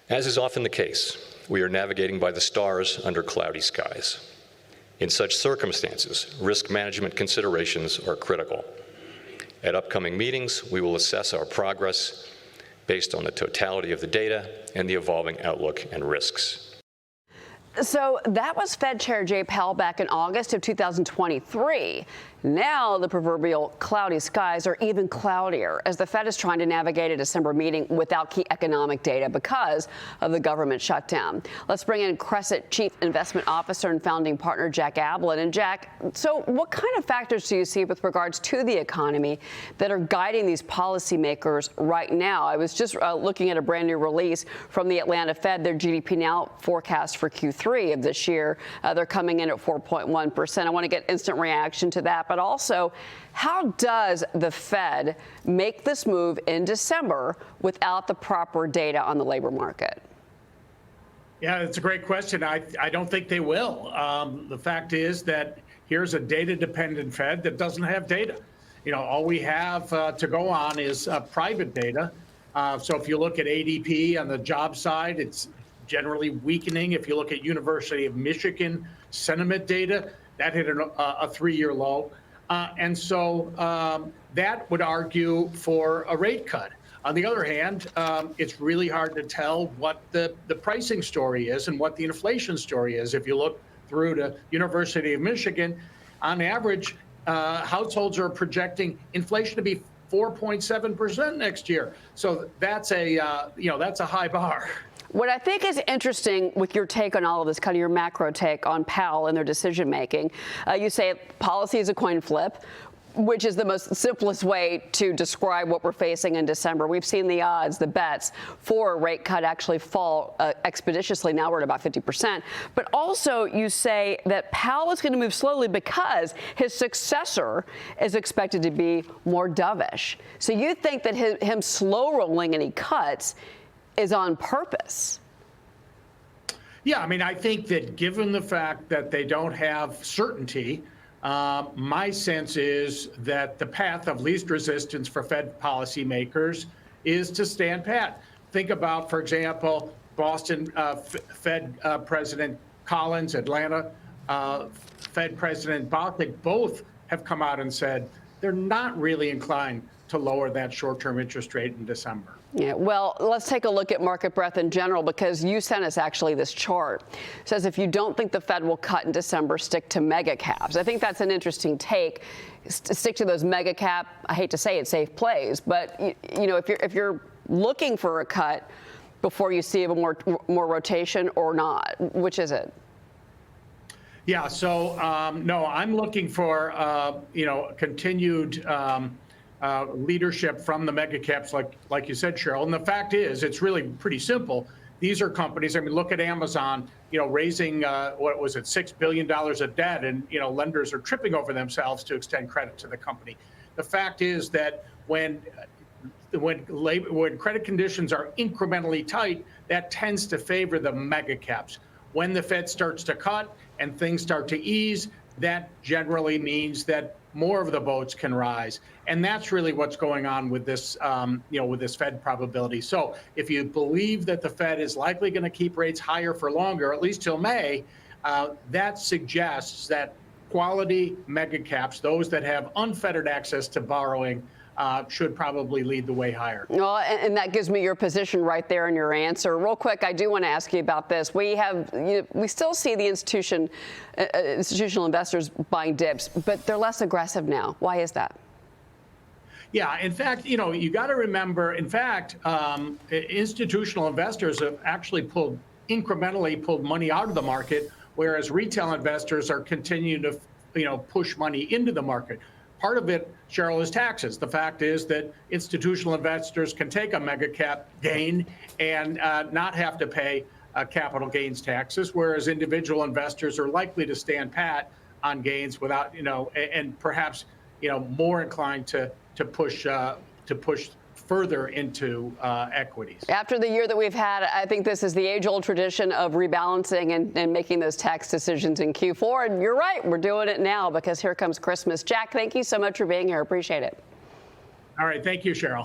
As is often the case, we are navigating by the stars under cloudy skies. In such circumstances, risk management considerations are critical. At upcoming meetings, we will assess our progress based on the totality of the data and the evolving outlook and risks. So that was Fed Chair Jay Powell back in August of 2023. Now the proverbial cloudy skies are even cloudier as the Fed is trying to navigate a December meeting without key economic data because of the government shutdown. Let's bring in Cresset Chief Investment Officer and founding partner Jack Ablin. And Jack, so what kind of factors do you see with regards to the economy that are guiding these policymakers right now? I was just looking at a brand new release from the Atlanta Fed, their GDP Now forecast for Q3 of this year. They're coming in at 4.1%. I want to get instant reaction to that. But also, how does the Fed make this move in December without the proper data on the labor market? Yeah, it's a great question. I don't think they will. The fact is that here's a data-dependent Fed that doesn't have data. You know, all we have to go on is private data. So if you look at ADP on the job side, it's generally weakening. If you look at University of Michigan sentiment data, that hit a 3-year low. And so that would argue for a rate cut. On the other hand, it's really hard to tell what the pricing story is and what the inflation story is. If you look through to University of Michigan, on average, households are projecting inflation to be 4.7% next year. So that's that's a high bar. What I think is interesting with your take on all of this, kind of your macro take on Powell and their decision making, you say policy is a coin flip, which is the most simplest way to describe what we're facing in December. We've seen the odds, the bets for a rate cut actually fall expeditiously. Now we're at about 50%. But also you say that Powell is going to move slowly because his successor is expected to be more dovish. So you think that him slow rolling any cuts is on purpose? Yeah, I mean, I think that given the fact that they don't have certainty, my sense is that the path of least resistance for Fed policymakers is to stand pat. Think about, for example, Boston Fed President Collins, Atlanta Fed President Bostic, both have come out and said they're not really inclined to lower that short-term interest rate in December. Yeah, well, let's take a look at market breadth in general, because you sent us actually this chart. It says if you don't think the Fed will cut in December, stick to mega caps. I think that's an interesting take. Stick to those mega cap, I hate to say it, safe plays. But you know, if you're looking for a cut before you see more rotation or not, which is it? Yeah, so no, I'm looking for continued leadership from the mega caps, like you said, Cheryl. And the fact is, it's really pretty simple. These are companies. I mean, look at Amazon. Raising what was it, $6 billion of debt, and lenders are tripping over themselves to extend credit to the company. The fact is that when credit conditions are incrementally tight, that tends to favor the mega caps. When the Fed starts to cut and things start to ease, that generally means that more of the boats can rise. And that's really what's going on with this, with this Fed probability. So if you believe that the Fed is likely going to keep rates higher for longer, at least till May, that suggests that quality mega caps, those that have unfettered access to borrowing, should probably lead the way higher. Well, and that gives me your position right there in your answer. Real quick, I do want to ask you about this. We still see the institutional investors buying dips, but they're less aggressive now. Why is that? Yeah, in fact, you got to remember, in fact, institutional investors have actually incrementally pulled money out of the market, whereas retail investors are continuing to, push money into the market. Part of it, Cheryl, is taxes. The fact is that institutional investors can take a mega cap gain and not have to pay capital gains taxes, whereas individual investors are likely to stand pat on gains without, and perhaps, more inclined to push further into equities. After the year that we've had, I think this is the age-old tradition of rebalancing and making those tax decisions in Q4. And you're right, we're doing it now because here comes Christmas. Jack, thank you so much for being here. Appreciate it. All right. Thank you, Cheryl.